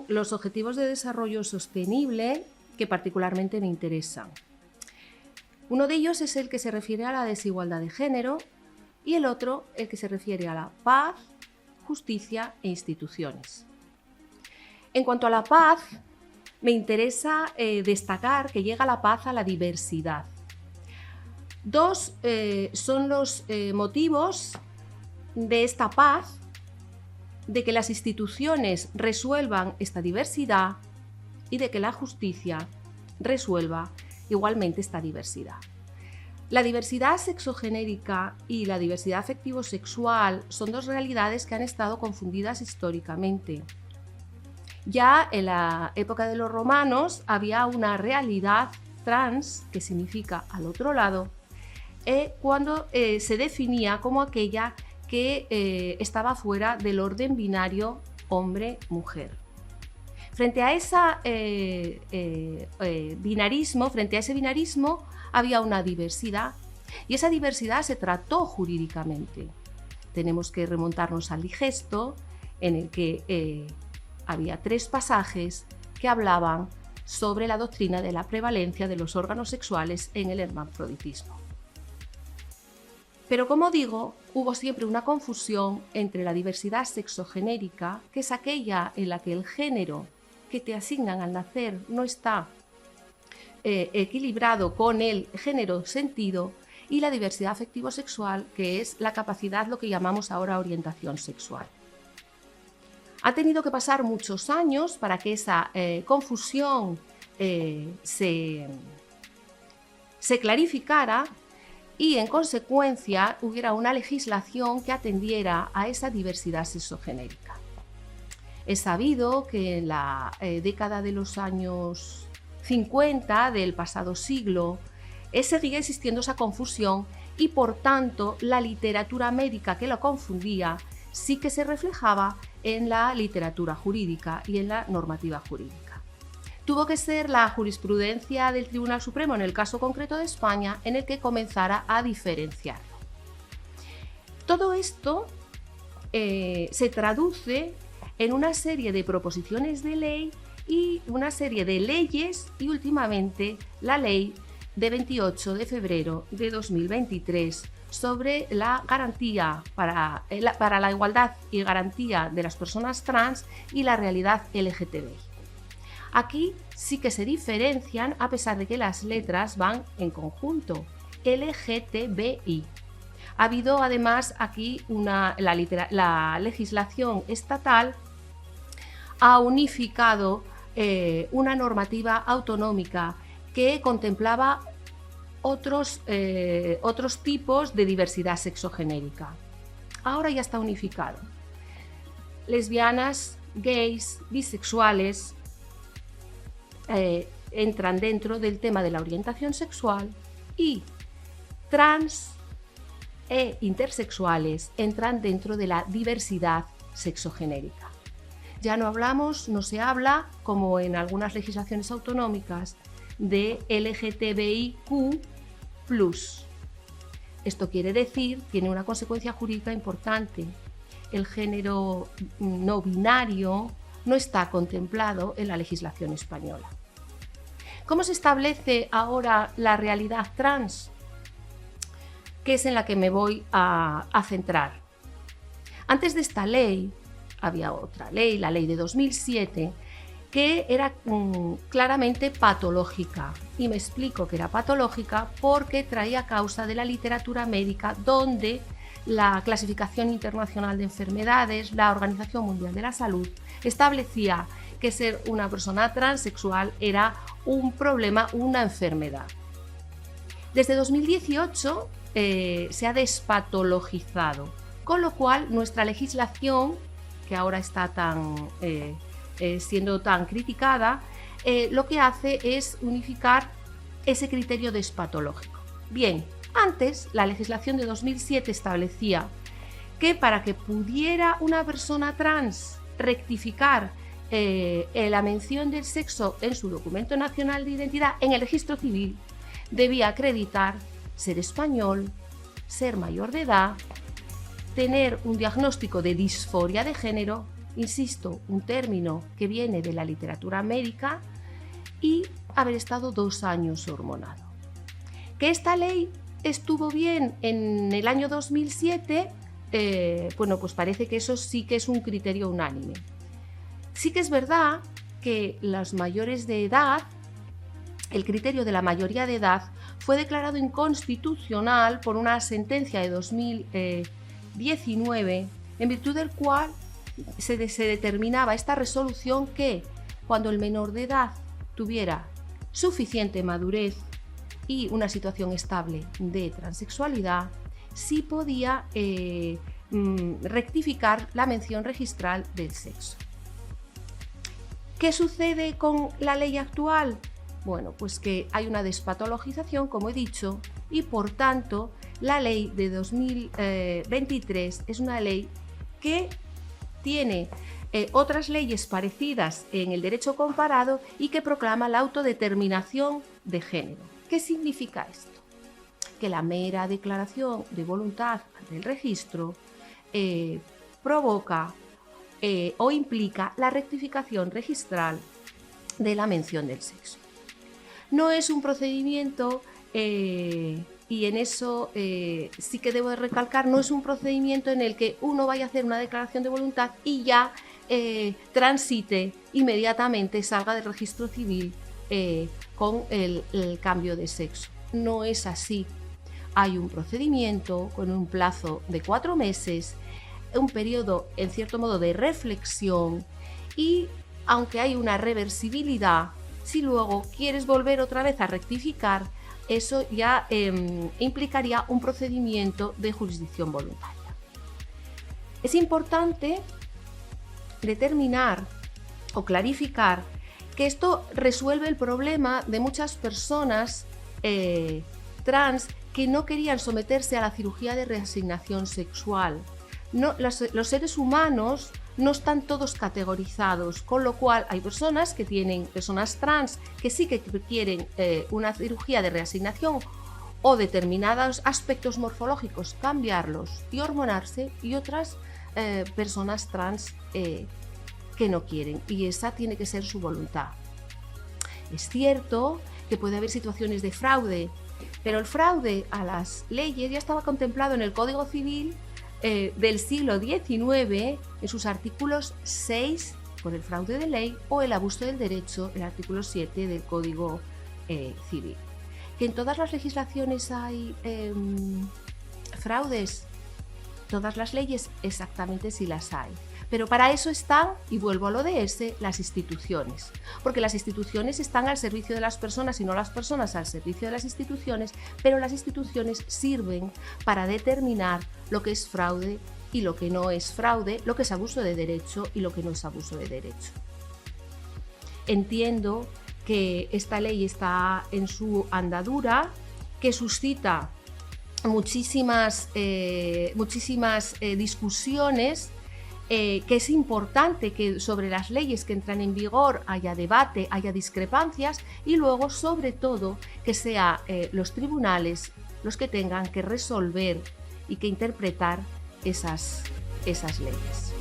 son los Objetivos de Desarrollo Sostenible que particularmente me interesan. Uno de ellos es el que se refiere a la desigualdad de género y el otro el que se refiere a la paz, justicia e instituciones. En cuanto a la paz, me interesa destacar que llega la paz a la diversidad. Dos son los motivos de esta paz, de que las instituciones resuelvan esta diversidad y de que la justicia resuelva igualmente esta diversidad. La diversidad sexogenérica y la diversidad afectivo-sexual son dos realidades que han estado confundidas históricamente. Ya en la época de los romanos había una realidad trans, que significa al otro lado, cuando se definía como aquella que estaba fuera del orden binario hombre-mujer. Frente a ese binarismo había una diversidad y esa diversidad se trató jurídicamente. Tenemos que remontarnos al Digesto, en el que había 3 pasajes que hablaban sobre la doctrina de la prevalencia de los órganos sexuales en el hermafroditismo. Pero como digo, hubo siempre una confusión entre la diversidad sexogenérica, que es aquella en la que el género que te asignan al nacer no está equilibrado con el género sentido, y la diversidad afectivo-sexual, que es la capacidad, lo que llamamos ahora orientación sexual. Ha tenido que pasar muchos años para que esa confusión se clarificara y, en consecuencia, hubiera una legislación que atendiera a esa diversidad sexogenérica. Es sabido que en la década de los años 50 del pasado siglo seguía existiendo esa confusión y, por tanto, la literatura médica que lo confundía sí que se reflejaba en la literatura jurídica y en la normativa jurídica. Tuvo que ser la jurisprudencia del Tribunal Supremo, en el caso concreto de España, en el que comenzara a diferenciarlo. Todo esto se traduce en una serie de proposiciones de ley y una serie de leyes, y últimamente la ley de 28 de febrero de 2023 sobre la garantía para la igualdad y garantía de las personas trans y la realidad LGTBI. Aquí sí que se diferencian, a pesar de que las letras van en conjunto, LGTBI. Ha habido además aquí la legislación estatal ha unificado una normativa autonómica que contemplaba otros tipos de diversidad sexogenérica. Ahora ya está unificado. Lesbianas, gays, bisexuales entran dentro del tema de la orientación sexual, y trans e intersexuales entran dentro de la diversidad sexogenérica. Ya no se habla, como en algunas legislaciones autonómicas, de LGTBIQ+. Esto quiere decir, tiene una consecuencia jurídica importante. El género no binario no está contemplado en la legislación española. ¿Cómo se establece ahora la realidad trans? Que es en la que me voy a centrar. Antes de esta ley, había otra ley, la ley de 2007, que era claramente patológica. Y me explico que era patológica porque traía causa de la literatura médica, donde la Clasificación Internacional de Enfermedades, la Organización Mundial de la Salud, establecía que ser una persona transexual era un problema, una enfermedad. Desde 2018 se ha despatologizado, con lo cual nuestra legislación, que ahora está siendo tan criticada, lo que hace es unificar ese criterio despatológico. Bien, antes la legislación de 2007 establecía que para que pudiera una persona trans rectificar la mención del sexo en su documento nacional de identidad en el registro civil, debía acreditar ser español, ser mayor de edad, tener un diagnóstico de disforia de género insisto, un término que viene de la literatura médica, y haber estado 2 años hormonado. Que esta ley estuvo bien en el año 2007, bueno, pues parece que eso sí que es un criterio unánime. Sí que es verdad que los mayores de edad, el criterio de la mayoría de edad fue declarado inconstitucional por una sentencia de 2019, en virtud del cual se determinaba esta resolución que cuando el menor de edad tuviera suficiente madurez y una situación estable de transexualidad, sí podía rectificar la mención registral del sexo. ¿Qué sucede con la ley actual? Bueno, pues que hay una despatologización, como he dicho, y por tanto la ley de 2023 es una ley que tiene otras leyes parecidas en el derecho comparado y que proclama la autodeterminación de género. ¿Qué significa esto? Que la mera declaración de voluntad ante el registro provoca o implica la rectificación registral de la mención del sexo. No es un procedimiento, y en eso sí que debo de recalcar, no es un procedimiento en el que uno vaya a hacer una declaración de voluntad y ya transite inmediatamente, salga del registro civil con el cambio de sexo. No es así. Hay un procedimiento con un plazo de 4 meses, un periodo en cierto modo de reflexión, y aunque hay una reversibilidad, si luego quieres volver otra vez a rectificar, eso ya implicaría un procedimiento de jurisdicción voluntaria. Es importante determinar o clarificar que esto resuelve el problema de muchas personas trans que no querían someterse a la cirugía de reasignación sexual. No, los seres humanos no están todos categorizados, con lo cual hay personas trans que sí que quieren una cirugía de reasignación o determinados aspectos morfológicos cambiarlos y hormonarse, y otras personas trans que no quieren, y esa tiene que ser su voluntad. Es cierto que puede haber situaciones de fraude, pero el fraude a las leyes ya estaba contemplado en el Código Civil del siglo XIX, en sus artículos 6 por el fraude de ley o el abuso del derecho, el artículo 7 del Código Civil. ¿Que en todas las legislaciones hay fraudes? Todas las leyes exactamente sí las hay. Pero para eso están, y vuelvo al ODS, las instituciones. Porque las instituciones están al servicio de las personas y no las personas al servicio de las instituciones, pero las instituciones sirven para determinar lo que es fraude y lo que no es fraude, lo que es abuso de derecho y lo que no es abuso de derecho. Entiendo que esta ley está en su andadura, que suscita muchísimas discusiones, que es importante que sobre las leyes que entran en vigor haya debate, haya discrepancias, y luego, sobre todo, que sean los tribunales los que tengan que resolver y que interpretar esas leyes.